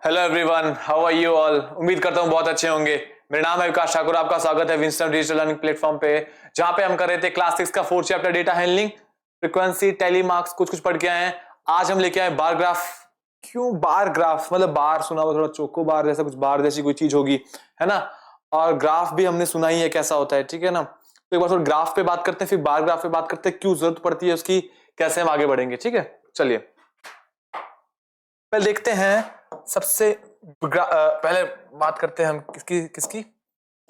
Hello everyone, how are you all. उम्मीद करता हूँ बहुत अच्छे होंगे। मेरा नाम है विकास ठाकुर, आपका स्वागत है विंस्टन डिजिटल लर्निंग प्लेटफॉर्म पे, जहां पे हम कर रहे थे क्लास 6 का 4th chapter data handling, frequency, tally marks, कुछ पढ़ के आए हैं। आज हम लेके आए बार ग्राफ। क्यों बार ग्राफ? मतलब बार सुना हुआ, थोड़ा चोको बार जैसा कुछ बार जैसी कोई चीज होगी, है ना। और ग्राफ भी हमने सुना ही है कैसा होता है, ठीक है ना। तो एक बार थोड़ा ग्राफ पे बात करते हैं, फिर बार ग्राफ पे बात करते हैं, क्यों जरूरत पड़ती है उसकी, कैसे हम आगे बढ़ेंगे, ठीक है। चलिए पहले देखते हैं सबसे पहले बात करते हैं हम किसकी किसकी।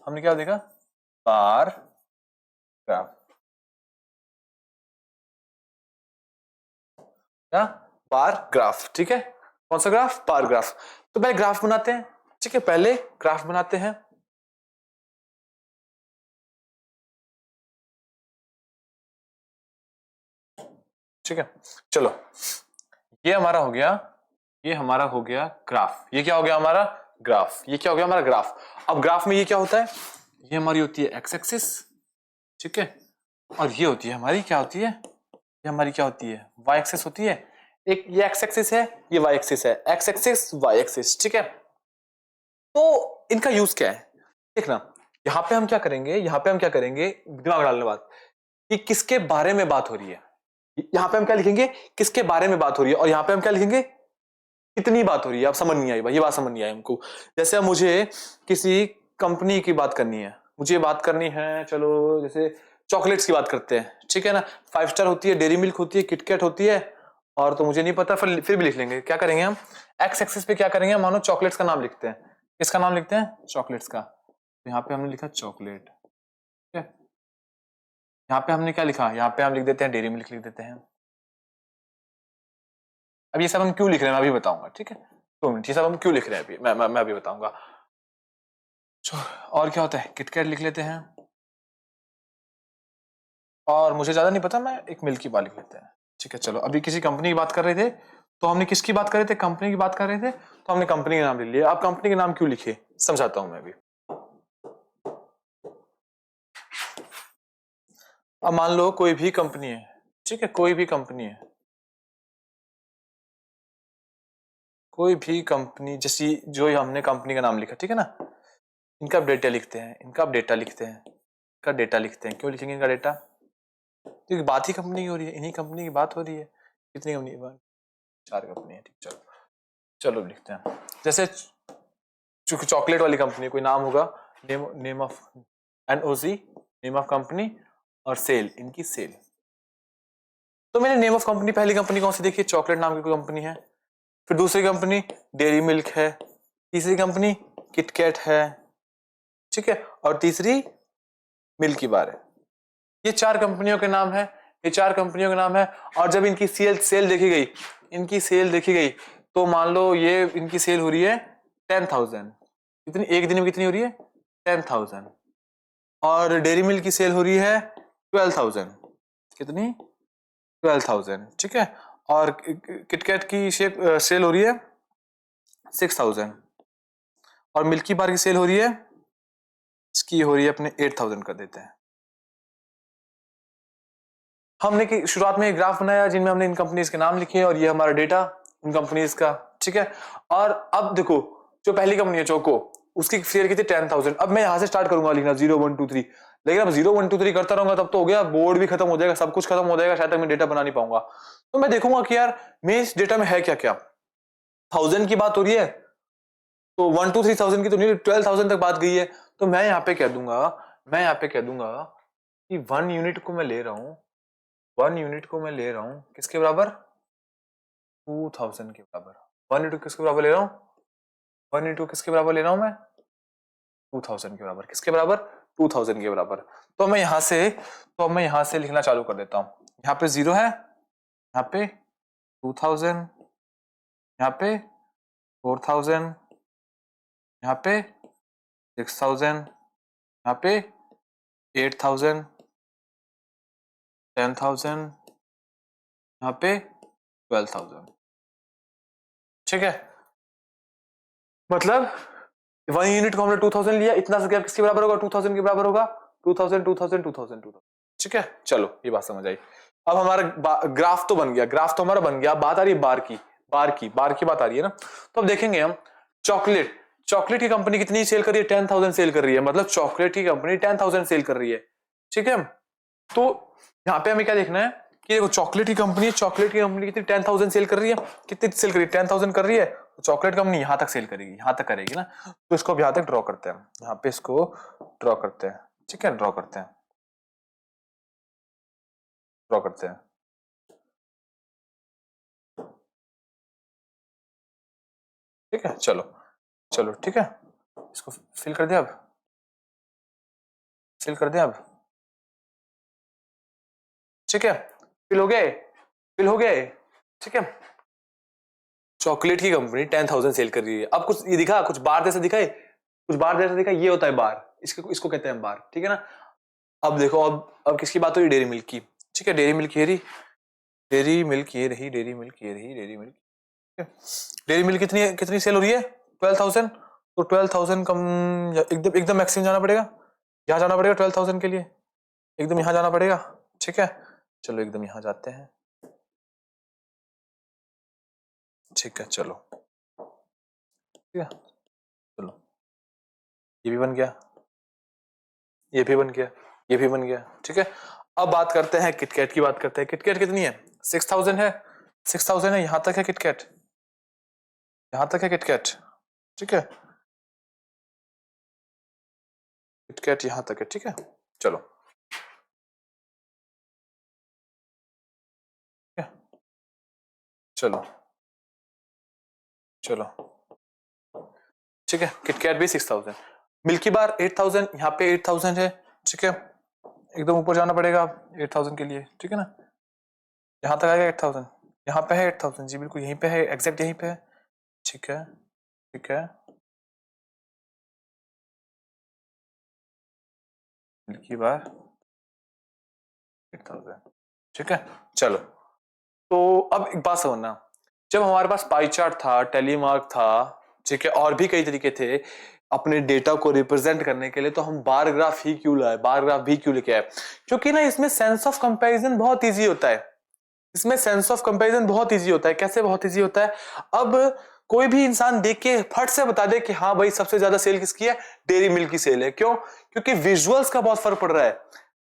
हमने क्या देखा? Bar graph. क्या? बार ग्राफ, ठीक है। कौन सा ग्राफ? Bar graph. तो पहले ग्राफ बनाते हैं, ठीक है। पहले ग्राफ बनाते हैं। ठीक है, चलो। ये हमारा हो गया, ये हमारा हो गया ग्राफ। ये क्या हो गया हमारा? ग्राफ। ये क्या हो गया हमारा? ग्राफ। अब ग्राफ में ये क्या होता है? ये हमारी होती है एक्स एक्सिस, ठीक है। और ये होती है हमारी, क्या होती है? ये हमारी क्या होती है? वाई एक्सिस होती है। एक ये एक्स एक्सिस है, ये वाई एक्सिस है। एक्स एक्सिस, वाई एक्सिस, ठीक है। तो इनका यूज क्या है देखना। यहां पे हम क्या करेंगे, यहां पे हम क्या करेंगे, दिमाग डालने बात कि किसके बारे में बात हो रही है। यहां पे हम क्या लिखेंगे? किसके बारे में बात हो रही है। और यहां पे हम क्या लिखेंगे? कितनी बात हो रही है। आप समझ नहीं आई भाई, ये बात समझ नहीं आई हमको। जैसे अब मुझे किसी कंपनी की बात करनी है, मुझे बात करनी है, चलो जैसे चॉकलेट्स की बात करते हैं, ठीक है ना। 5 स्टार होती है, डेयरी मिल्क होती है, किटकैट होती है, और तो मुझे नहीं पता, फिर भी लिख लेंगे। क्या करेंगे हम? एक्स एक्सिस पे क्या करेंगे? मानो चॉकलेट्स का नाम लिखते हैं। किसका नाम लिखते हैं? चॉकलेट्स का। तो यहाँ पे हमने लिखा चॉकलेट, ठीक है। यहाँ पे हमने क्या लिखा? यहाँ पे हम लिख देते हैं डेयरी मिल्क, लिख देते हैं। अब ये सब हम क्यों लिख रहे हैं मैं अभी बताऊंगा, ठीक है। 2 मिनट, ये सब हम क्यों लिख रहे हैं अभी मैं अभी बताऊंगा। और क्या होता है? किटकैट लिख लेते हैं। और मुझे ज्यादा नहीं पता, मैं एक मिल्की बार लिख लेते हैं, ठीक है। चलो, अभी किसी कंपनी की बात कर रहे थे, तो हमने किसकी बात कर रहे थे? कंपनी की बात कर रहे थे, तो हमने कंपनी के नाम लिख लिया। आप कंपनी के नाम क्यों लिखे, समझाता हूं मैं अभी। अब मान लो कोई भी कंपनी है, ठीक है, कोई भी कंपनी है, कोई भी कंपनी जैसी जो हमने कंपनी का नाम लिखा, ठीक है ना। इनका डेटा लिखते हैं, इनका डेटा लिखते हैं, इनका डेटा लिखते हैं। क्यों लिखेंगे इनका डेटा? क्योंकि बात ही कंपनी की हो रही है, इन्हीं कंपनी की बात हो रही है। कितनी कंपनी की बात? 4 कंपनी है, ठीक। चलो चलो लिखते हैं। जैसे चूंकि चॉकलेट वाली कंपनी, कोई नाम होगा, name of NOC, name of company, और सेल, इनकी सेल। तो मैंने नेम ऑफ कंपनी, पहली कंपनी कौन सी देखी? चॉकलेट नाम की कोई कंपनी है। फिर दूसरी कंपनी डेयरी मिल्क है, तीसरी कंपनी किटकैट है, ठीक है, और तीसरी मिल्की बार है। ये 4 कंपनियों के नाम है, ये 4 कंपनियों के नाम है। और जब इनकी सेल देखी गई, इनकी सेल देखी गई, तो मान लो ये इनकी सेल हो रही है 10,000। कितनी एक दिन में कितनी हो रही है? 10,000। और डेयरी मिल्क की सेल हो रही है 12,000। कितनी? 12,000, ठीक है। और किटकैट की सेल हो रही है 6,000। और मिल्की बार की सेल हो रही है, इसकी हो रही है अपने 8,000 कर देते हैं। हमने की शुरुआत में एक ग्राफ बनाया जिनमें हमने इन कंपनीज के नाम लिखे और ये हमारा डेटा इन कंपनीज का, ठीक है। और अब देखो, जो पहली कंपनी है चोको, उसकी शेयर कितनी? 10,000। अब मैं यहां से स्टार्ट करूंगा लिखना 0 1 2 3, लेकिन अब 0 1 2 3 करता रहूंगा तब तो हो गया, बोर्ड भी खत्म हो जाएगा, सब कुछ खत्म हो जाएगा, शायद तक मैं डेटा बना नहीं पाऊंगा। तो मैं देखूंगा कि यार मेरे इस डेटा में है क्या क्या। 1000 की बात हो रही है, तो 1 2 3,000 की तो नहीं, 12,000 तक बात गई है। तो मैं यहाँ पे कह दूंगा, मैं यहाँ पे कह दूंगा कि 1 यूनिट को मैं ले रहा हूं, 1 यूनिट को मैं ले रहा हूं किसके बराबर? 2000 के बराबर। 1 यूनिट किसके बराबर ले रहा हूं? 1 यूनिट को किसके बराबर ले रहा हूं मैं? 2000 के बराबर। किसके बराबर? 2000 के बराबर। तो मैं यहां से लिखना चालू कर देता हूं। यहाँ पे 0 है, यहाँ पे 2000, यहाँ पे 4000, यहाँ पे 6000, यहाँ पे 8,000, 10,000, यहाँ पे 12,000, ठीक है। मतलब 1 यूनिट को हमने 2000 लिया, इतना सा गैप किसके बराबर होगा? 2000 के बराबर होगा। 2000 2000 2000 2000, ठीक है। चलो ये बात समझ आई। अब हमारा ग्राफ तो बन गया, ग्राफ तो हमारा बन गया। बात आ रही है बार की, बार की बात आ रही है ना। तो अब देखेंगे हम चॉकलेट, चॉकलेट की कंपनी कितनी सेल कर रही है? 10,000 सेल कर रही है, मतलब चॉकलेट की कंपनी 10,000 सेल कर रही है, ठीक है। तो यहाँ पे हमें क्या देखना है कि देखो चॉकलेट की कंपनी है, चॉकलेट की कंपनी कितनी 10,000 सेल कर रही है, कितनी सेल कर रही है? 10,000 कर रही है, तो चॉकलेट कंपनी यहाँ तक सेल करेगी, यहाँ तक करेगी ना, तो इसको अब यहाँ तक ड्रॉ करते हैं, यहाँ पे इसको ड्रॉ करते हैं, ठीक है, ड्रॉ करते हैं, ड्रॉ करते हैं, ठीक है। चलो चलो ठीक है, इसको फिल कर दिया, अब फिल कर दिया, अब ठीक है, फिल हो गए, फिल हो गए, ठीक है। चॉकलेट की कंपनी 10,000 सेल कर रही है। अब कुछ ये दिखा, कुछ बार जैसा दिखा है, कुछ बार जैसा दिखा, ये होता है बार, इसको कहते हैं बार, ठीक है ना। अब देखो, अब किसकी बात हो रही? डेयरी मिल्क की, ठीक है, डेयरी मिल्क ये रही, डेयरी मिल्क ये रही, डेयरी मिल्क ये रही, डेयरी मिल्क, डेयरी मिल्क कितनी कितनी सेल हो रही है? 12,000, तो 12,000 कम, एकदम एकदम मैक्सिमम जाना पड़ेगा, यहाँ जाना पड़ेगा 12,000 के लिए, एकदम यहाँ जाना पड़ेगा, ठीक है। चलो एकदम यहाँ जाते हैं, ठीक है, चलो ठीक है, चलो ये भी बन गया, ये भी बन गया, ये भी बन गया, ठीक है। अब बात करते हैं किटकैट की, बात करते हैं किटकैट कितनी है? 6,000 है, 6,000 है, यहाँ तक है किटकैट, यहाँ तक है किटकैट, ठीक है, किटकैट यहाँ तक है, ठीक है। चलो ठीक है, चलो चलो ठीक है, किटकैट भी 6,000, मिल्की बार 8,000, यहाँ पे 8,000 है, ठीक है, एकदम ऊपर जाना पड़ेगा 8,000 के लिए, ठीक है ना, यहाँ तक आएगा 8,000, यहाँ पे है 8,000 जी, बिल्कुल यहीं पे है, एग्जैक्ट यहीं पे है, ठीक है, ठीक है, मिल्की बार 8,000, ठीक है। चलो, तो अब एक बात समझना, जब हमारे पास पाई चार्ट था, टेलीमार्क था, ठीक है, और भी कई तरीके थे अपने डेटा को रिप्रेजेंट करने के लिए, तो हम बार ग्राफ ही क्यों लाए, बार ग्राफ भी क्यों लेके आए? क्योंकि ना इसमें सेंस ऑफ कंपैरिजन बहुत इजी होता है, इसमें सेंस ऑफ कंपैरिजन बहुत इजी होता है। कैसे बहुत इजी होता है? अब कोई भी इंसान देख के फट से बता दे कि हाँ भाई सबसे ज्यादा सेल किसकी है? डेयरी मिल्क की सेल है। क्यों? क्योंकि विजुअल्स का बहुत फर्क पड़ रहा है,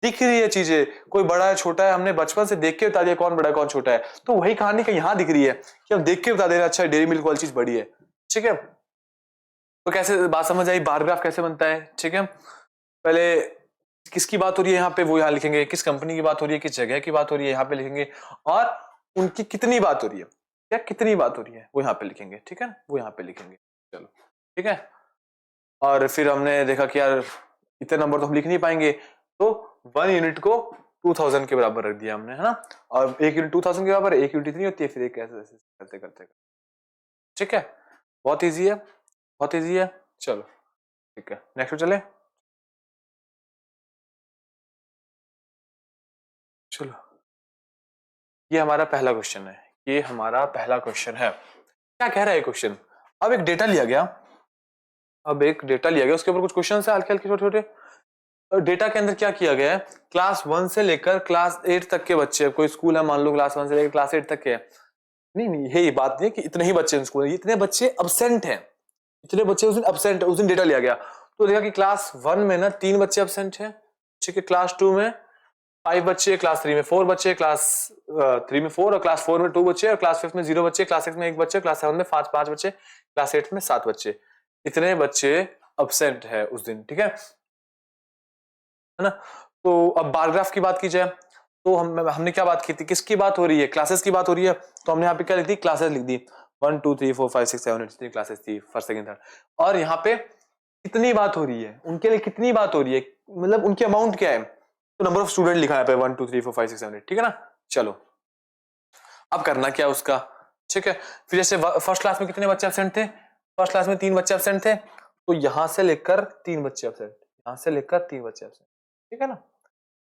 दिख रही है चीजें, कोई बड़ा है छोटा है, हमने बचपन से देख के बता दिया कौन बड़ा है कौन छोटा है, तो वही कहानी का यहाँ दिख रही है कि हम देख के बता दे रहे अच्छा डेयरी मिल्क वाली चीज बड़ी है, ठीक है। तो कैसे बात समझ आई, बार ग्राफ कैसे बनता है, ठीक है। पहले किसकी बात हो रही है यहाँ पे वो यहाँ लिखेंगे, किस कंपनी की बात हो रही है, किस जगह की बात हो रही है यहाँ पे लिखेंगे, और उनकी कितनी बात हो रही है, या कितनी बात हो रही है वो यहाँ पे लिखेंगे, ठीक है, वो यहाँ पे लिखेंगे। चलो ठीक है, और फिर हमने देखा कि यार इतने नंबर तो हम लिख नहीं पाएंगे, तो 1 यूनिट को 2000 के बराबर रख दिया हमने, है ना, और 1 यूनिट 2000 के बराबर, 1 यूनिट इतनी होती है, फिर एक ऐसे ऐसे करते करते, ठीक है, बहुत ईजी है, बहुत ईजी है। चलो ठीक है, नेक्स्ट पे चले। चलो ये हमारा पहला क्वेश्चन है, ये हमारा पहला क्वेश्चन है। क्या कह रहा है क्वेश्चन? अब एक डेटा लिया गया, अब एक डेटा लिया गया, उसके ऊपर कुछ क्वेश्चन है हल्के हल्के छोटे छोटे। डेटा के अंदर क्या किया गया है, क्लास 1 से लेकर क्लास 8 तक के बच्चे, कोई स्कूल है मान लो क्लास 1 से लेकर क्लास 8 तक के, नहीं नहीं यही बात नहीं है कि इतने ही बच्चे स्कूल, इतने बच्चे अब्सेंट हैं, इतने बच्चे उस दिन अब्सेंट, उस दिन डेटा लिया गया, तो देखा कि क्लास 1 में ना 3 बच्चे अब्सेंट हैं, ठीक है, क्लास 2 में 5 बच्चे, क्लास 3 में 4 बच्चे, क्लास 3 में 4, और क्लास 4 में 2 बच्चे, और क्लास 5 में 0 बच्चे, क्लास 6 में 1 बच्चे, क्लास 7 में 5 बच्चे, क्लास 8 में 7 बच्चे, इतने बच्चे अब्सेंट है उस दिन, ठीक है ना। तो अब बार ग्राफ की बात की जाए, तो हमने क्या बात की थी, किसकी बात हो रही है, क्लासेस की बात हो रही है, तो हमने यहाँ पे क्या लिख दी, क्लासेस लिख दी, 1 2 3 4 5 6 7 8 3 क्लासेस थी, फर्स्ट सेकंड थर्ड, और यहाँ पे कितनी बात हो रही है, उनके लिए कितनी बात हो रही है, मतलब उनकी अमाउंट क्या है, तो नंबर ऑफ स्टूडेंट लिखा है पे 1 2 3 4 5 6 7 8, ठीक है ना। चलो अब करना क्या उसका, ठीक है, फिर जैसे फर्स्ट क्लास में कितने बच्चे एब्सेंट थे, फर्स्ट क्लास में 3 बच्चे एब्सेंट थे, तो यहां से लेकर 3 बच्चे एब्सेंट, यहां से लेकर 3 बच्चे एब्सेंट, ठीक है ना,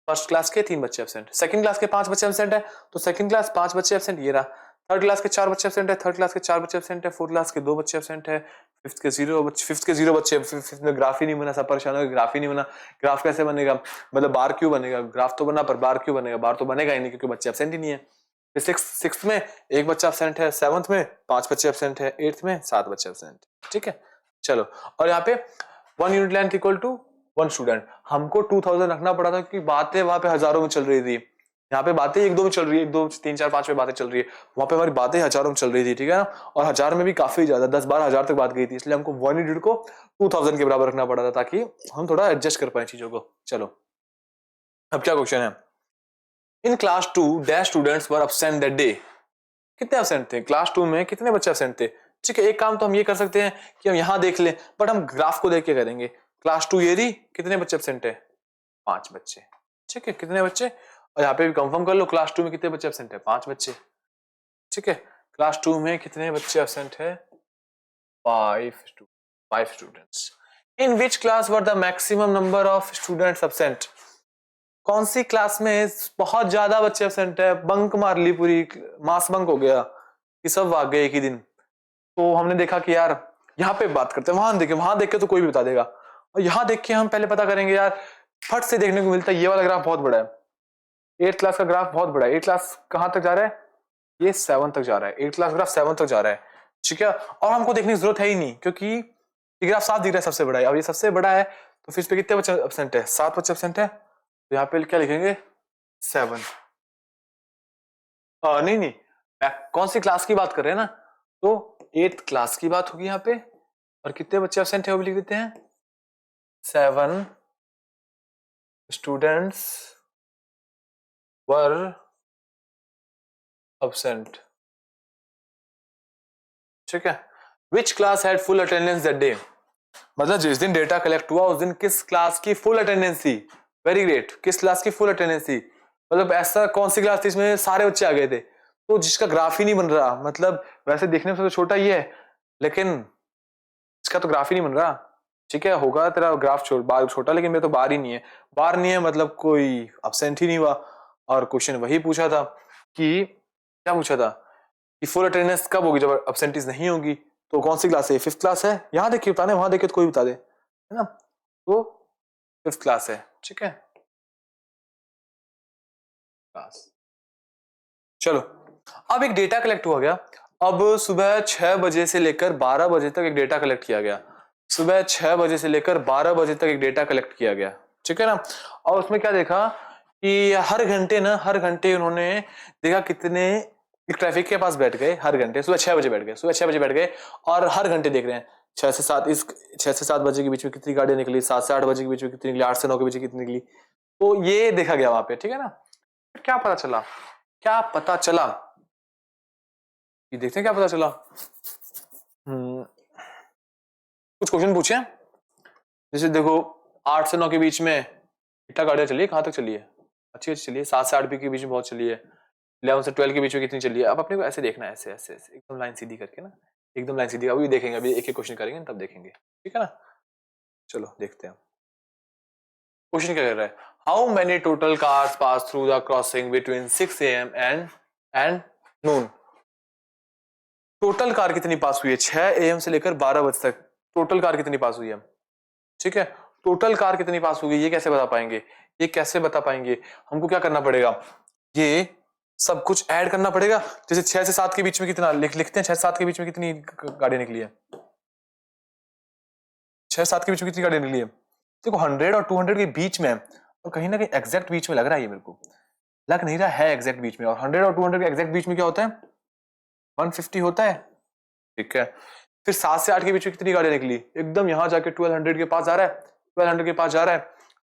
फर्स्ट क्लास के 3 बच्चे एब्सेंट, सेकंड क्लास के 5 बच्चे एब्सेंट है, तो सेकंड क्लास 5 बच्चे एब्सेंट ये रहा, थर्ड क्लास के 4 बच्चे एब्सेंट है, थर्ड क्लास के 4 बच्चे एब्सेंट है, फोर्थ क्लास के 2 बच्चे एब्सेंट है, फिफ्थ के 0 बच्चे, फिफ्थ में ग्राफ ही नहीं बना, सब परेशान हो गए, ग्राफ ही नहीं बना, ग्राफ कैसे बनेगा, मतलब बार क्यों बनेगा, ग्राफ तो बना पर बार क्यों बनेगा, बार तो बनेगा ही नहीं क्योंकि बच्चे एब्सेंट ही नहीं है। सिक्स में एक बच्चा एब्सेंट है, 7th में 5 बच्चे एब्सेंट है, 8th में 7 बच्चे एब्सेंट। ठीक है, चलो। और यहाँ पे 1 unit length equal to 1 student. हमको 2000 रखना पड़ा था क्योंकि बातें वहां पे हजारों में चल रही थी। यहाँ पे बातें 1-2 में चल रही है, 1 2 3 4 5 में बातें चल रही है, वहां पे हमारी बातें हजारों में चल रही थी। ठीक है ना, और 1000 में भी काफी ज्यादा 10-12 हजार तक बात गई थी, इसलिए हमको 1 यूनिट को 2000 के बराबर रखना पड़ा था ताकि हम थोड़ा एडजस्ट कर पाए चीजों को। चलो, अब क्या क्वेश्चन है। In class 2 dash students were absent that day. कितने एब्सेंट थे क्लास 2 में, कितने बच्चे एब्सेंट थे। ठीक है, एक काम तो हम ये कर सकते हैं कि हम यहां देख लें, बट हम ग्राफ को देख के करेंगे। क्लास 2 ये रही, कितने बच्चे एब्सेंट है, 5 बच्चे। ठीक है, कितने बच्चे, और यहाँ पे भी कंफर्म कर लो क्लास 2 में कितने बच्चे एब्सेंट है, 5 बच्चे। ठीक है, क्लास 2 में कितने बच्चे एब्सेंट है, 5 students. In which class were the maximum number of students absent. कौन सी क्लास में बहुत ज्यादा बच्चे एब्सेंट है, बंक मार ली, पूरी मास बंक हो गया कि सब भाग गए एक ही दिन। तो हमने देखा कि यार यहाँ पे बात करते हैं, वहां देख के तो कोई भी बता देगा, और यहाँ देख के हम पहले पता करेंगे। यार फट से देखने को मिलता है, ये वाला ग्राफ बहुत बड़ा है, 8th क्लास का ग्राफ बहुत बड़ा है। 8th क्लास कहां तक जा रहा है, ये 7 तक जा रहा है, 8th क्लास ग्राफ 7 तक जा रहा है। ठीक है, और हमको देखने की जरूरत है ही नहीं क्योंकि ये ग्राफ साफ दिख रहा है, सबसे बड़ा है। अब ये सबसे बड़ा है तो फिर इस पे कितने बच्चे एब्सेंट है, 7 बच्चे एब्सेंट है, तो यहाँ पे क्या लिखेंगे, 7। नहीं, कौन सी क्लास की बात कर रहे हैं ना, तो 8th क्लास की बात होगी यहाँ पे, और कितने बच्चे एब्सेंट है वो भी लिख देते हैं, 7 स्टूडेंट्स वर एब्सेंट। ठीक है, which class had full attendance that day. मतलब जिस दिन डेटा कलेक्ट हुआ उस दिन किस क्लास की फुल अटेंडेंस थी। वेरी ग्रेट, किस क्लास की फुल अटेंडेंस थी, मतलब ऐसा कौन सी क्लास थी इसमें सारे बच्चे आ गए थे, तो जिसका ग्राफ ही नहीं बन रहा। मतलब वैसे देखने में तो छोटा ही है, लेकिन इसका तो ग्राफ ही नहीं बन रहा। ठीक है, होगा तेरा ग्राफ बार छोटा, लेकिन मेरे तो बार ही नहीं है। बार नहीं है मतलब कोई एब्सेंट ही नहीं हुआ। और क्वेश्चन वही पूछा था कि, क्या पूछा था कि फुल अटेंडेंस कब होगी, जब एब्सेंटीज नहीं होगी। तो कौन सी क्लास है, 5th क्लास है, यहाँ देखिए बताने, वहां देखिए तो कोई बता दे, है ना, तो 5th क्लास है। ठीक है, क्लास। चलो, अब एक डेटा कलेक्ट हुआ गया। अब सुबह 6 बजे से लेकर 12 बजे तक एक डेटा कलेक्ट किया गया। सुबह 6 बजे से लेकर 12 बजे तक एक डेटा कलेक्ट किया गया। ठीक है ना, और उसमें क्या देखा कि हर घंटे उन्होंने देखा कितने ट्रैफिक के पास बैठ गए। हर घंटे सुबह 6 बजे बैठ गए, सुबह 6 बजे बैठ गए, और हर घंटे देख रहे हैं 6 से 7, इस 6 से 7 बजे के बीच में कितनी गाड़ियां निकली, 7 से 8 बजे के बीच में कितनी निकली, 8 से 9 के बीच में कितनी निकली। तो ये देखा गया वहां पे। ठीक है ना, क्या पता चला, क्या पता चला, ये देखते हैं क्या पता चला। कुछ क्वेश्चन पूछे, जैसे देखो 8 से 9 के बीच में कितना गाड़ियां चली है, कहां तक चली है, अच्छी चली है। 7 से 8 भी के बीच में बहुत चली है। 11 से 12 के बीच में कितनी चली है। अब अपने को ऐसे देखना है, ऐसे ऐसे ऐसे एकदम लाइन सीधी करके ना, एकदम लाइन सीधी। अभी देखेंगे, अभी एक एक क्वेश्चन करेंगे तब देखेंगे। ठीक है ना, चलो देखते हैं क्वेश्चन क्या कर रहा है। How many total cars pass through the crossing between 6 AM and Noon. Total car कितनी पास हुई है 6 AM से लेकर 12 बजे तक, टोटल कार कितनी पास हुई है। ठीक है, टोटल कार कितनी पास होगी, ये कैसे बता पाएंगे, ये कैसे बता पाएंगे। हमको क्या करना पड़ेगा, ये सब कुछ ऐड करना पड़ेगा। जैसे 6 से 7 के बीच में कितना लिखते हैं, 6 से 7 के बीच में कितनी गाड़ी निकली है, 6 से 7 के बीच में कितनी गाड़ी निकली है। देखो 100 और 200 के बीच में, और कहीं ना कहीं एग्जैक्ट बीच में लग रहा है, ये मेरे को लग नहीं रहा है एग्जैक्ट बीच में। और 100 और 200 के एग्जैक्ट बीच में क्या होता है, 150 होता है। ठीक है, फिर 7 से 8 के बीच में कितनी गाड़ियां निकली, एकदम यहां जाके 1200 के पास जा रहा है, 1200 के पास जा रहा है,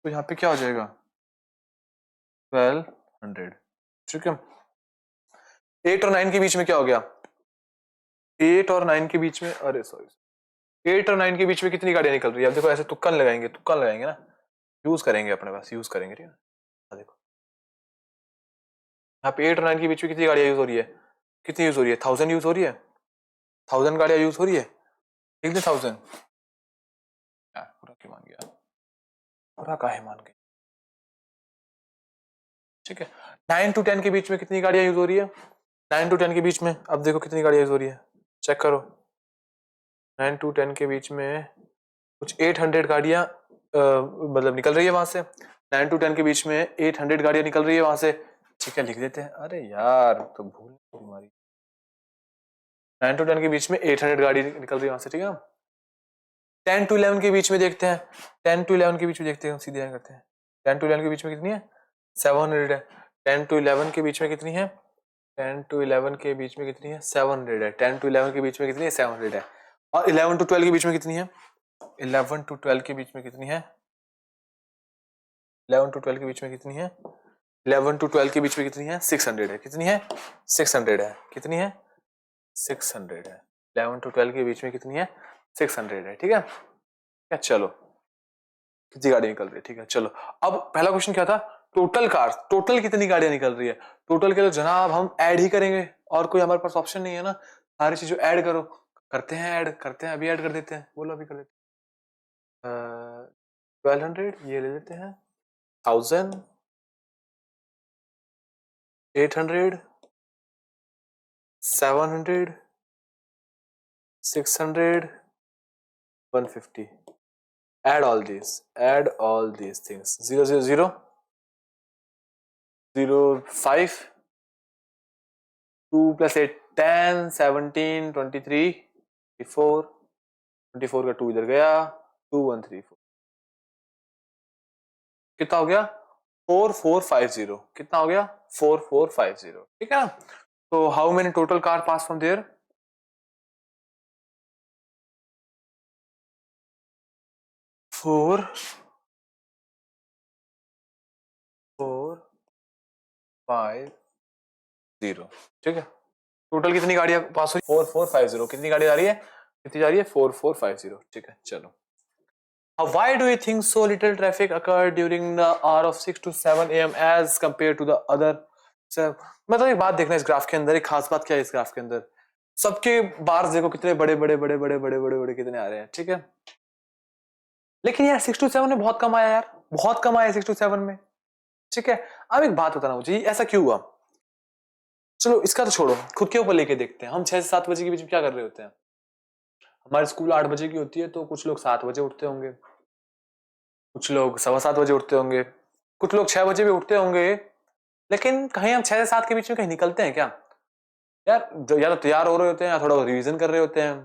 तो यहाँ पे क्या हो जाएगा 1200। ठीक है, 8 और 9 के बीच में क्या हो गया, 8 और 9 के बीच में, अरे सॉरी 8 और 9 के बीच में कितनी गाड़ियां निकल रही है। अब देखो ऐसे तुक्का लगाएंगे ना, यूज करेंगे अपने पास, यूज करेंगे। ठीक है, देखो यहाँ पे 8 और 9 के बीच में कितनी गाड़ियां यूज हो रही है, कितनी यूज हो रही है, 1000 यूज हो रही है, 1000 गाड़ियां यूज हो रही है। लिख दे 1000, पूरा क्यों मान गया, पूरा काहे मान गए। ठीक है, 9 to 10 के बीच में कितनी गाड़ियां यूज हो रही है, 9 to 10 के बीच में, अब देखो कितनी गाड़ियां यूज हो रही है, चेक करो। 9 to 10 के बीच में कुछ 800 गाड़ियां मतलब निकल रही है वहां से। 9 to 10 के बीच में 800 गाड़ियां निकल रही है वहां से। ठीक है, लिख देते हैं। अरे यार तो भूल तुम्हारी। 9 to 10 के बीच में 800 गाड़ी निकल रही है वहां से, ठीक है। 10 to 11 के बीच में देखते हैं, 10 to 11 के बीच में देखते हैं, सीधे करते हैं। 10 to 11 के बीच में कितनी है? 700 है। 10 to 11 के बीच में कितनी है? 10 to 11 के बीच में कितनी है? 700 है। 10 to 11 के बीच में कितनी है? 700 है। और 11 to 12 के बीच में कितनी है? 11 to 12 के बीच में कितनी है? 11 to 12 के बीच में कितनी है? 11 to 12 के बीच में कितनी है? 600 है। कितनी है? 600 है। कितनी है? 600 है। 11 to 12 के बीच में कितनी है? 600 है। ठीक है, क्या? चलो, कितनी गाड़ी निकल रही है? ठीक है, चलो। अब पहला क्वेश्चन क्या था? टोटल कार, टोटल कितनी गाड़ियां निकल रही है? टोटल के लिए जनाब हम ऐड ही करेंगे, और कोई हमारे पास ऑप्शन नहीं है ना। सारी चीजों ऐड करो। करते हैं ऐड, करते हैं, अभी ऐड कर देते हैं। बोलो, अभी कर देते हैं। 1200 ये ले लेते हैं, 1000, 800, 700, 600, 150. Add all these things. 0 0 0 0 5 2 plus 8 10 17 23 24 24 का 2 इधर गया, 2 1 3 4, कितना हो गया? 4450। कितना हो गया? 4450। ठीक है ना। तो how many total car pass from there? 4 4 5 0। ठीक है, टोटल कितनी गाड़ियां पास हुई? 4450। कितनी गाड़ी आ रही है? कितनी जा रही है? 4450। ठीक है, चलो। Why do you think so little traffic occurred during the hour of 6 to 7 a.m. as compared to the other? Sir, मतलब एक बात देखना इस ग्राफ के अंदर, एक खास बात क्या है इस ग्राफ के अंदर? सबके बार्स देखो कितने बड़े बड़े बड़े बड़े बड़े बड़े बड़े कितने आ रहे हैं। ठीक है, लेकिन यार 6 to 7 में बहुत कम आया यार, बहुत कम आया 6 to 7 में। ठीक है, अब एक बात बताना मुझे, ऐसा क्यों हुआ? चलो इसका तो छोड़ो, खुद के ऊपर लेके देखते हैं। हम 6 से 7 बजे के बीच में क्या कर रहे होते हैं? हमारी स्कूल 8 बजे की होती है, तो कुछ लोग 7 बजे उठते होंगे, कुछ लोग 7:15 बजे उठते होंगे, कुछ लोग 6 बजे भी उठते होंगे। लेकिन कहीं हम 6 से 7 के बीच में कहीं निकलते हैं क्या यार? या तो तैयार हो रहे होते हैं, या थोड़ा रिवीजन कर रहे होते हैं,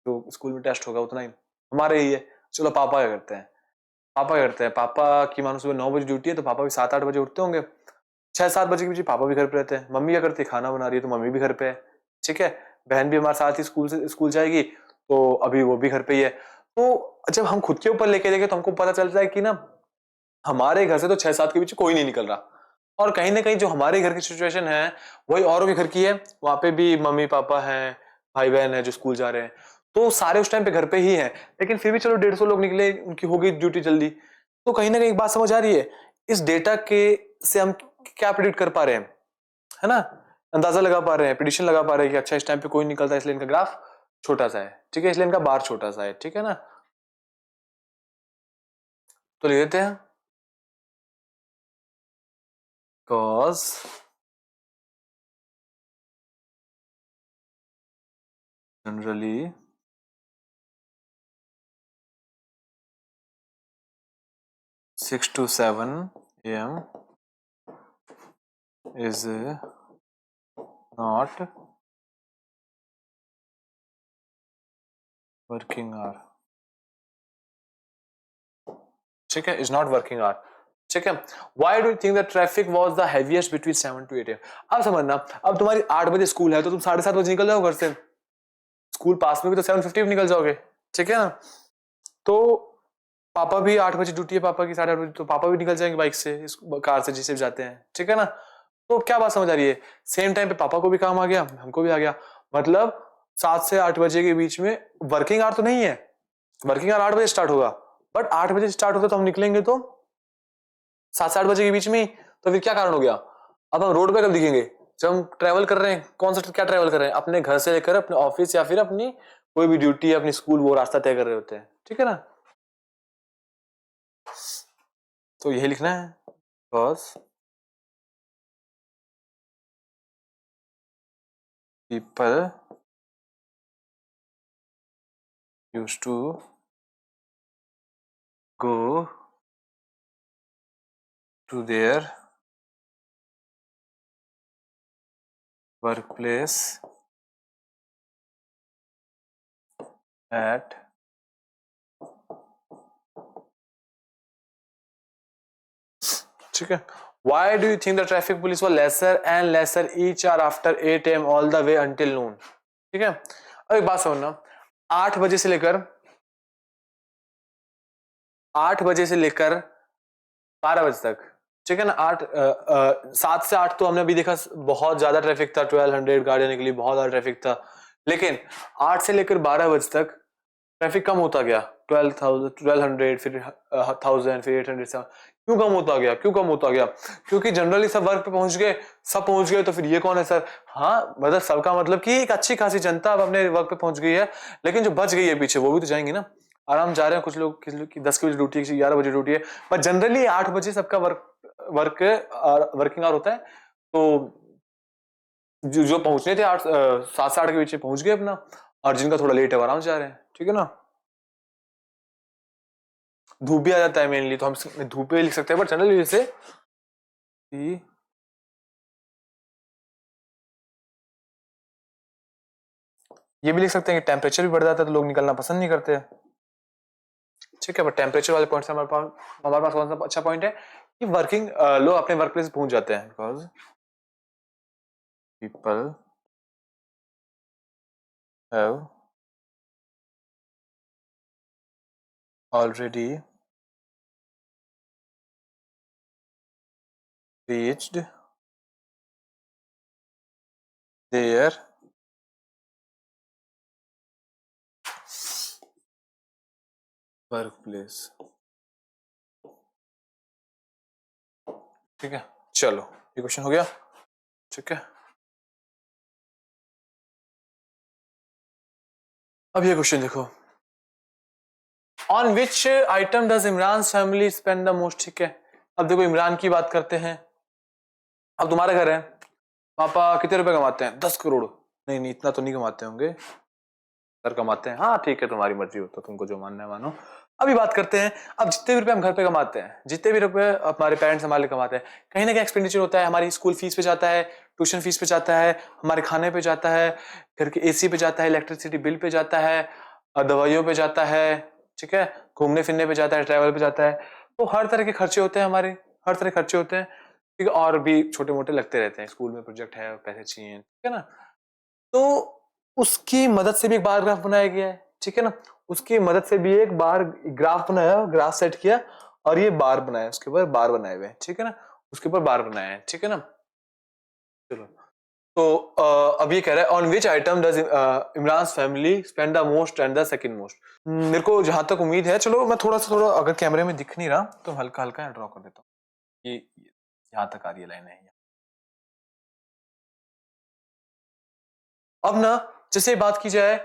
तो स्कूल में टेस्ट होगा उतना ही हमारे ही है। चलो, पापा क्या करते हैं? पापा क्या करते हैं? पापा की मानो सुबह 9 बजे ड्यूटी है, तो पापा भी 7-8 बजे उठते होंगे। 6-7 बजे के बीच पापा भी घर पे रहते हैं। मम्मी क्या करती है? खाना बना रही है, तो मम्मी भी घर पे है। ठीक है, बहन भी हमारे साथ ही स्कूल जाएगी, तो अभी वो भी घर पे ही है। तो जब हम खुद के ऊपर लेके देखें तो हमको पता चलता है कि ना, हमारे घर से तो 6-7 के बीच कोई नहीं निकल रहा। और कहीं ना कहीं जो हमारे घर की सिचुएशन है, वही औरों के घर की है। वहां पे भी मम्मी पापा हैं, भाई बहन है जो स्कूल जा रहे हैं, तो सारे उस टाइम पे घर पे ही हैं। लेकिन फिर भी चलो 150 लोग निकले, उनकी हो गई ड्यूटी जल्दी। तो कहीं ना कहीं एक बात समझ आ रही है इस डेटा के से? हम क्या प्रिडिक्ट कर पा रहे हैं, है ना? अंदाजा लगा पा रहे हैं, प्रिडिक्शन लगा पा रहे हैं कि अच्छा इस टाइम पे कोई निकलता है, इसलिए इनका ग्राफ छोटा सा है। ठीक है, इसलिए इनका बार छोटा सा है। ठीक है ना, तो ले लेते हैं cos generally 6 to 7 a.m. is not working hour. ठीक है, is not working hour. ठीक है, why do you think the traffic was the heaviest between 7 to 8 a.m.? अब समझना, अब तुम्हारी 8 बजे स्कूल है, तो तुम 7:30 बजे निकल जाओ घर से। स्कूल पास में भी तो 7:50 में निकल जाओगे। ठीक है ना, तो पापा भी 8 बजे ड्यूटी है पापा की, 8:30 बजे, तो पापा भी निकल जाएंगे बाइक से, इस कार से, जिससे भी जाते हैं। ठीक है ना, तो क्या बात समझ आ रही है? सेम टाइम पे पापा को भी काम आ गया, हमको भी आ गया। मतलब 7 से 8 बजे के बीच में वर्किंग आवर तो नहीं है, वर्किंग आवर 8 बजे स्टार्ट होगा, बट 8 बजे स्टार्ट होता तो हम निकलेंगे तो 7 से 8 बजे के बीच में। तो फिर क्या कारण हो गया? अब हम रोड पे कब दिखेंगे? जब हम ट्रेवल कर रहे हैं। कौन सा क्या ट्रेवल कर रहे हैं? अपने घर से लेकर अपने ऑफिस, या फिर अपनी कोई भी ड्यूटी, अपनी स्कूल, वो रास्ता तय कर रहे होते हैं। ठीक है ना, तो यही लिखना है, because people used to go to their workplace at ठीक है. Why do you think the traffic police were lesser and lesser each hour after 8 AM all the way until noon? ठीक है. अब एक बात समझना, 8 बजे से लेकर 12 बजे तक, ठीक है ना. 7 से 8 तो हमने अभी देखा बहुत ज्यादा ट्रैफिक था, 1200 गाड़ियां निकली, बहुत ज्यादा ट्रैफिक था. लेकिन 8 से लेकर 12 बजे तक ट्रैफिक कम होता गया. 1200 फिर 1000 फिर 800 से. क्यों कम होता गया? क्योंकि जनरली सब वर्क पे पहुंच गए. तो फिर ये कौन है सर? हाँ, मतलब सबका मतलब कि एक अच्छी खासी जनता अब अपने वर्क पे पहुंच गई है, लेकिन जो बच गई है पीछे वो भी तो जाएंगे ना. आराम जा रहे हैं कुछ लोग, किसी लोग की 10 बजे ड्यूटी है, किसी 11 बजे ड्यूटी है, पर जनरली 8 बजे सबका वर्किंग आवर होता है. तो जो पहुंचने थे 7 से 8 के बीच पहुंच गए अपना, और जिनका थोड़ा लेट है आराम से जा रहे हैं. ठीक है ना. धूप भी आ जाता है मेनली, तो हम धूप पे लिख सकते हैं, बट जनरली जैसे ये भी लिख सकते हैं कि टेम्परेचर भी बढ़ जाता है तो लोग निकलना पसंद नहीं करते. ठीक है, बट टेम्परेचर वाले पॉइंट से हमारे पास कौन सा अच्छा पॉइंट है कि वर्किंग लोग अपने वर्क प्लेस पहुंच जाते हैं, because people have already reached their workplace. ठीक है, चलो ये क्वेश्चन हो गया. ठीक है, अब ये क्वेश्चन देखो, on which item does Imran family spend the most. ठीक है, अब देखो इमरान की बात करते हैं. अब तुम्हारा घर है, पापा कितने रुपए कमाते हैं? 10 करोड़. नहीं, इतना तो नहीं कमाते होंगे सर. कमाते हैं, हाँ ठीक है, तुम्हारी मर्जी हो, तो तुमको जो मानना है मानो. अभी बात करते हैं, अब जितने भी रुपए हम घर पे कमाते हैं, जितने भी रुपए हमारे पेरेंट्स हमारे कमाते हैं, कहीं ना कहीं एक्सपेंडिचर होता है. हमारी स्कूल फीस पे जाता है, ट्यूशन फीस पे जाता है, हमारे खाने पे जाता है, घर के एसी पे जाता है, इलेक्ट्रिसिटी बिल पे जाता है, दवाइयों पे जाता है. ठीक है, घूमने फिरने पे जाता है, ट्रैवल पे जाता है. तो हर तरह के खर्चे होते हैं हमारे, हर तरह के खर्चे होते हैं. ठीक है, और भी छोटे मोटे लगते रहते हैं. स्कूल में प्रोजेक्ट है, पैसे चाहिए. ठीक है ना. तो उसकी मदद से भी एक बार ग्राफ बनाया गया है. ठीक है ना, उसकी मदद से भी एक बार ग्राफ बनाया, ग्राफ सेट किया, और ये बार बनाया, उसके ऊपर बार बनाए हुए. ठीक है ना, उसके ऊपर बार बनाया है. ठीक है ना. चलो, तो अब ये कह रहा है on which item does Imran family spend the most and the second most. मेरे को जहां तक उम्मीद है, चलो मैं थोड़ा अगर कैमरे में दिख नहीं रहा तो हल्का हल्का ड्रॉ कर देता हूँ. ये यहां तक आ रही है लाइन है. अब ना जैसे बात की जाए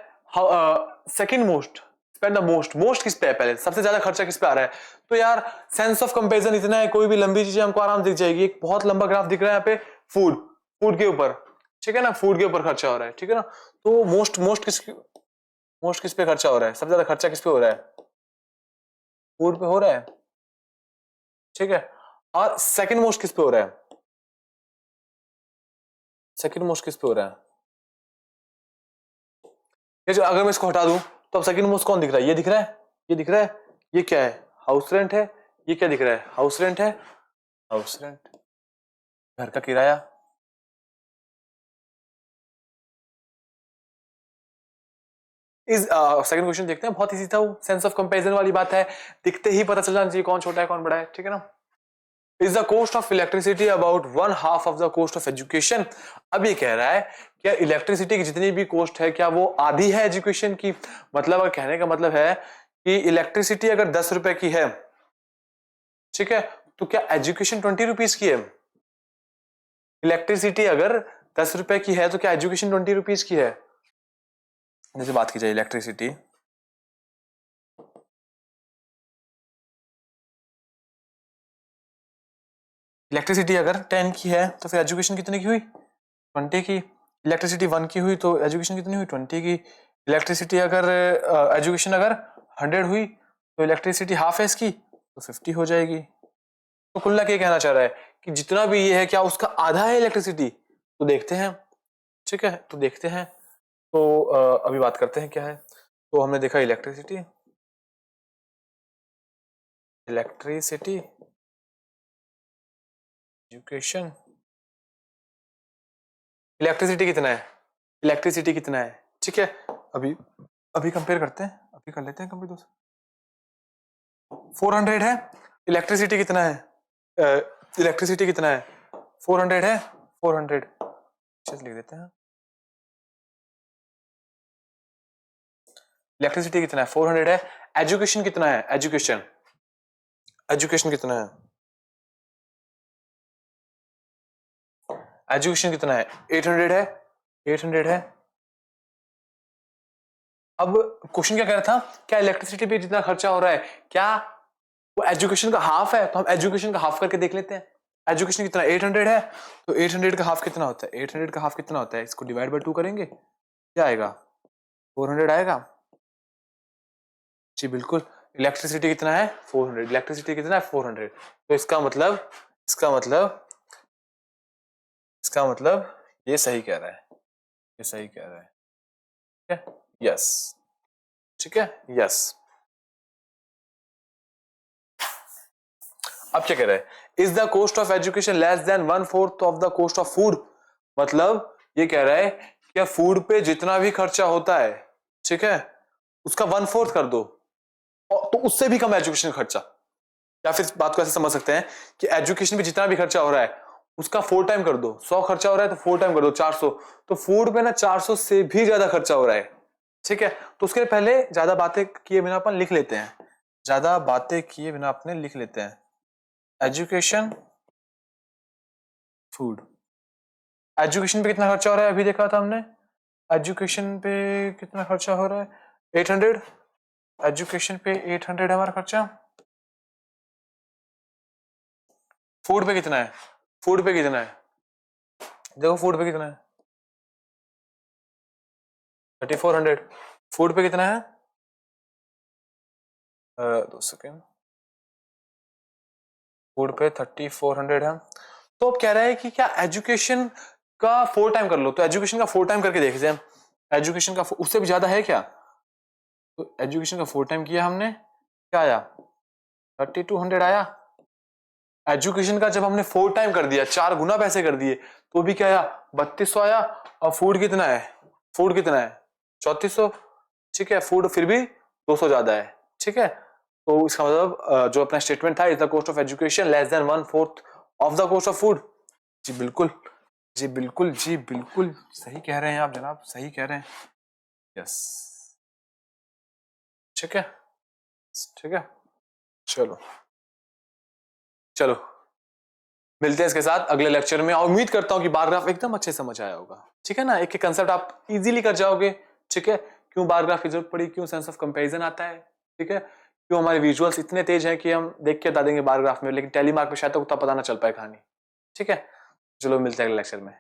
second most spend the most किस पे है? पहले सबसे ज्यादा खर्चा किस पे आ रहा है? तो यार सेंस ऑफ कंपैरिजन इतना है, कोई भी लंबी चीजें हमको आराम दिख जाएगी. एक बहुत लंबा ग्राफ दिख रहा है यहाँ पे, फूड के ऊपर. ठीक है ना, फूड के ऊपर खर्चा हो रहा है. ठीक है ना, तो मोस्ट किस पे खर्चा हो रहा है? सबसे ज्यादा खर्चा किस पे हो रहा है? फूड पे हो रहा है. ठीक है, और सेकंड मोस्ट किस पे हो रहा है? सेकंड मोस्ट किस पे हो रहा है? अगर मैं इसको हटा दूं तो अब सेकंड मोस्ट कौन दिख रहा है? ये दिख रहा है, ये दिख रहा है. ये क्या है? हाउस रेंट है. ये क्या दिख रहा है? हाउस रेंट है. हाउस रेंट, घर का किराया. इस सेकंड क्वेश्चन देखते हैं, बहुत इजी था वो, सेंस ऑफ कंपैरिजन वाली बात है. दिखते ही पता चल जाना चाहिए कौन छोटा है कौन बड़ा है. ठीक है ना. Is the cost of electricity about 1/2 of the cost of education. अब ये कह रहा है क्या इलेक्ट्रिसिटी की जितनी भी कॉस्ट है क्या वो आधी है एजुकेशन की? मतलब कहने का मतलब है कि इलेक्ट्रिसिटी अगर 10 रुपए की है, ठीक है, तो क्या एजुकेशन 20 रुपीज की है? इलेक्ट्रिसिटी अगर 10 रुपए की है तो क्या एजुकेशन 20 रुपीज की है? जैसे बात की जाए इलेक्ट्रिसिटी, इलेक्ट्रिसिटी अगर 10 की है तो फिर एजुकेशन कितने की हुई? 20 की. इलेक्ट्रिसिटी 1 की हुई तो एजुकेशन कितनी हुई? 20 की. इलेक्ट्रिसिटी अगर एजुकेशन अगर 100 हुई तो इलेक्ट्रिसिटी हाफ है इसकी, तो 50 हो जाएगी. तो कुल मिला के कहना चाह रहा है कि जितना भी ये है क्या उसका आधा है इलेक्ट्रिसिटी? तो देखते हैं. ठीक है, तो देखते हैं। तो अभी बात करते हैं क्या है। तो हमने देखा इलेक्ट्रिसिटी, एजुकेशन। इलेक्ट्रिसिटी कितना है, इलेक्ट्रिसिटी कितना है, ठीक है। अभी अभी कंपेयर करते हैं, अभी कर लेते हैं कंपेयर। 400 है। इलेक्ट्रिसिटी कितना है, इलेक्ट्रिसिटी कितना है, 400 है। 400 चल लिख देते हैं। इलेक्ट्रिसिटी कितना है, 400 है। एजुकेशन कितना है, एजुकेशन, एजुकेशन कितना है, एजुकेशन कितना है, 800 है, 800 है। अब क्वेश्चन क्या कह रहा था, क्या इलेक्ट्रिसिटी पे जितना खर्चा हो रहा है क्या वो एजुकेशन का हाफ है, तो हम एजुकेशन का हाफ करके देख लेते हैं। एजुकेशन कितना 800 है, तो 800 का हाफ कितना होता है, 800 का हाफ कितना होता है, इसको डिवाइड बाय 2 करेंगे, क्या आएगा, 400 आएगा। जी बिल्कुल, इलेक्ट्रिसिटी कितना है 400, इलेक्ट्रिसिटी कितना है 400, तो इसका मतलब ये सही कह रहा है, ये सही कह रहा है, ठीक है, यस, ठीक है, यस। अब क्या कह रहा है, is the cost of education less than 1/4 of the cost of food, मतलब ये कह रहा है कि फूड पे जितना भी खर्चा होता है, ठीक है, उसका 1/4 कर दो, और तो उससे भी कम एजुकेशन खर्चा। या फिर बात को ऐसे समझ सकते हैं कि एजुकेशन पे जितना भी खर्चा हो रहा है उसका 4 टाइम कर दो, 100 खर्चा हो रहा है तो 4 टाइम कर दो 400, तो फूड पे ना 400 से भी ज्यादा खर्चा हो रहा है, ठीक है। तो उसके पहले ज्यादा बातें किए बिना अपन लिख लेते हैं, ज्यादा बातें किए बिना अपने लिख लेते हैं, एजुकेशन फूड। एजुकेशन पे कितना खर्चा हो रहा है, अभी देखा था हमने, एजुकेशन पे कितना खर्चा हो रहा है 800, एजुकेशन पे 800 है हमारा खर्चा। फूड पे कितना है, फूड पे कितना है, देखो फूड पे कितना है 3400, फूड पे कितना है 2 सेकेंड, फूड पे 3400 है। तो अब कह रहा है कि क्या एजुकेशन का 4 टाइम कर लो, तो एजुकेशन का 4 टाइम करके देखते हैं, एजुकेशन का उससे भी ज्यादा है क्या, तो एजुकेशन का 4 टाइम किया हमने, क्या आया 3200 आया। एजुकेशन का जब हमने 4 टाइम कर दिया, 4 गुना पैसे कर दिए, तो भी क्या आया 3200 आया। और फूड कितना है, फूड कितना है 3400, ठीक है, फूड फिर भी 200 ज्यादा है, ठीक है। तो इसका मतलब जो अपना स्टेटमेंट था, is the cost of education less than 1/4 of the cost of food. जी बिल्कुल, जी बिल्कुल, जी बिल्कुल सही कह रहे हैं आप जनाब, सही कह रहे हैं, यस, ठीक है, ठीक है। चलो चलो मिलते हैं इसके साथ अगले लेक्चर में, और उम्मीद करता हूं कि बार ग्राफ एकदम अच्छे समझ आया होगा, ठीक है ना, एक एक कंसेप्ट आप इजीली कर जाओगे, ठीक है। क्यों बार ग्राफ की जरूरत पड़ी, क्यों सेंस ऑफ कंपैरिजन आता है, ठीक है, क्यों हमारे विजुअल्स इतने तेज हैं कि हम देख के बता देंगे बार ग्राफ में, लेकिन टेलीमार्क में शायद तक उतना पता ना चल पाए कहानी, ठीक है। चलो मिलते हैं अगले लेक्चर में।